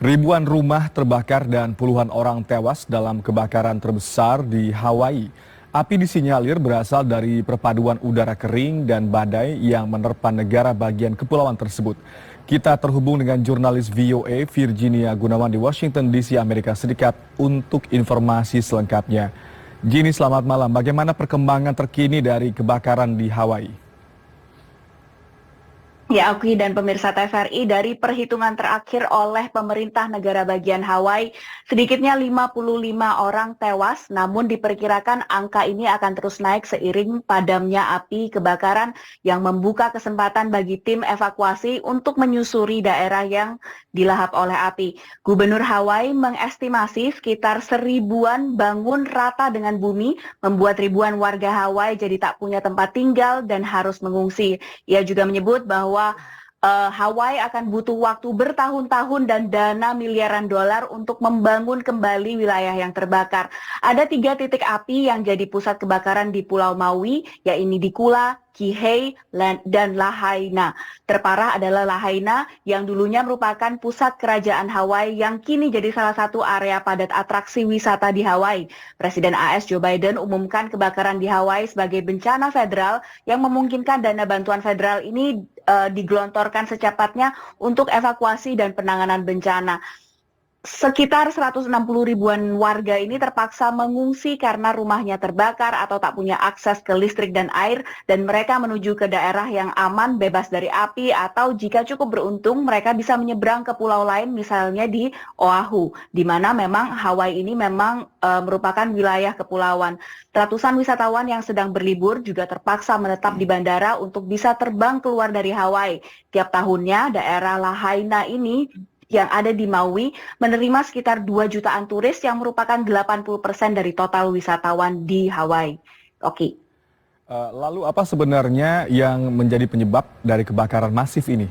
Ribuan rumah terbakar dan puluhan orang tewas dalam kebakaran terbesar di Hawaii. Api disinyalir berasal dari perpaduan udara kering dan badai yang menerpa negara bagian kepulauan tersebut. Kita terhubung dengan jurnalis VOA Virginia Gunawan di Washington DC, Amerika Serikat untuk informasi selengkapnya. Gini, selamat malam. Bagaimana perkembangan terkini dari kebakaran di Hawaii? Ya, Oki dan pemirsa TVRI, dari perhitungan terakhir oleh pemerintah negara bagian Hawaii, sedikitnya 55 orang tewas, namun diperkirakan angka ini akan terus naik seiring padamnya api kebakaran yang membuka kesempatan bagi tim evakuasi untuk menyusuri daerah yang dilahap oleh api. Gubernur Hawaii mengestimasi sekitar 1000-an bangun rata dengan bumi, membuat ribuan warga Hawaii jadi tak punya tempat tinggal dan harus mengungsi. Ia juga menyebut bahwa Hawaii akan butuh waktu bertahun-tahun dan dana miliaran dolar untuk membangun kembali wilayah yang terbakar. Ada 3 titik api yang jadi pusat kebakaran di Pulau Maui, yaitu di Kula, Kihei, dan Lahaina. Terparah adalah Lahaina yang dulunya merupakan pusat kerajaan Hawaii yang kini jadi salah satu area padat atraksi wisata di Hawaii. Presiden AS Joe Biden umumkan kebakaran di Hawaii sebagai bencana federal yang memungkinkan dana bantuan federal ini digelontorkan secepatnya untuk evakuasi dan penanganan bencana. Sekitar 160 ribuan warga ini terpaksa mengungsi karena rumahnya terbakar atau tak punya akses ke listrik dan air, dan mereka menuju ke daerah yang aman, bebas dari api, atau jika cukup beruntung mereka bisa menyeberang ke pulau lain, misalnya di Oahu, di mana memang Hawaii ini memang merupakan wilayah kepulauan. Ratusan wisatawan yang sedang berlibur juga terpaksa menetap di bandara untuk bisa terbang keluar dari Hawaii. Tiap tahunnya daerah Lahaina ini yang ada di Maui menerima sekitar 2 jutaan turis yang merupakan 80% dari total wisatawan di Hawaii. Oke. Lalu apa sebenarnya yang menjadi penyebab dari kebakaran masif ini?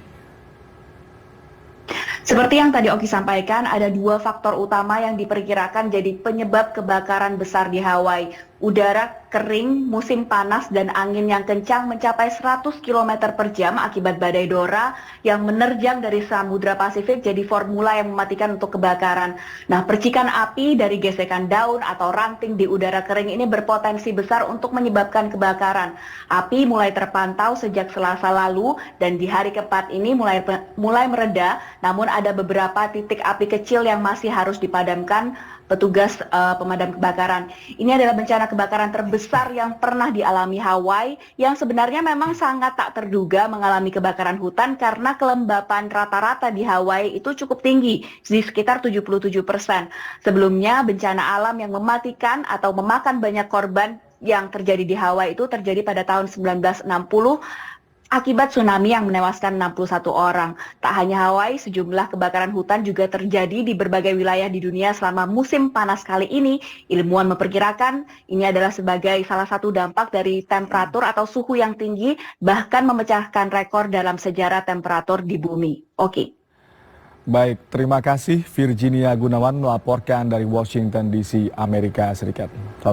Seperti yang tadi Oki sampaikan, ada 2 faktor utama yang diperkirakan jadi penyebab kebakaran besar di Hawaii. Udara kering, musim panas, dan angin yang kencang mencapai 100 km per jam akibat badai Dora yang menerjang dari Samudra Pasifik jadi formula yang mematikan untuk kebakaran. Nah, percikan api dari gesekan daun atau ranting di udara kering ini berpotensi besar untuk menyebabkan kebakaran. Api mulai terpantau sejak Selasa lalu dan di hari keempat ini mulai mereda, namun ada beberapa titik api kecil yang masih harus dipadamkan petugas pemadam kebakaran. Ini adalah bencana kebakaran terbesar yang pernah dialami Hawaii, yang sebenarnya memang sangat tak terduga mengalami kebakaran hutan karena kelembapan rata-rata di Hawaii itu cukup tinggi, di sekitar 77%. Sebelumnya bencana alam yang mematikan atau memakan banyak korban yang terjadi di Hawaii itu terjadi pada tahun 1960 akibat tsunami yang menewaskan 61 orang. Tak hanya Hawaii, sejumlah kebakaran hutan juga terjadi di berbagai wilayah di dunia selama musim panas kali ini. Ilmuwan memperkirakan ini adalah sebagai salah satu dampak dari temperatur atau suhu yang tinggi, bahkan memecahkan rekor dalam sejarah temperatur di bumi. Oke. Baik, terima kasih Virginia Gunawan melaporkan dari Washington DC, Amerika Serikat. Selamat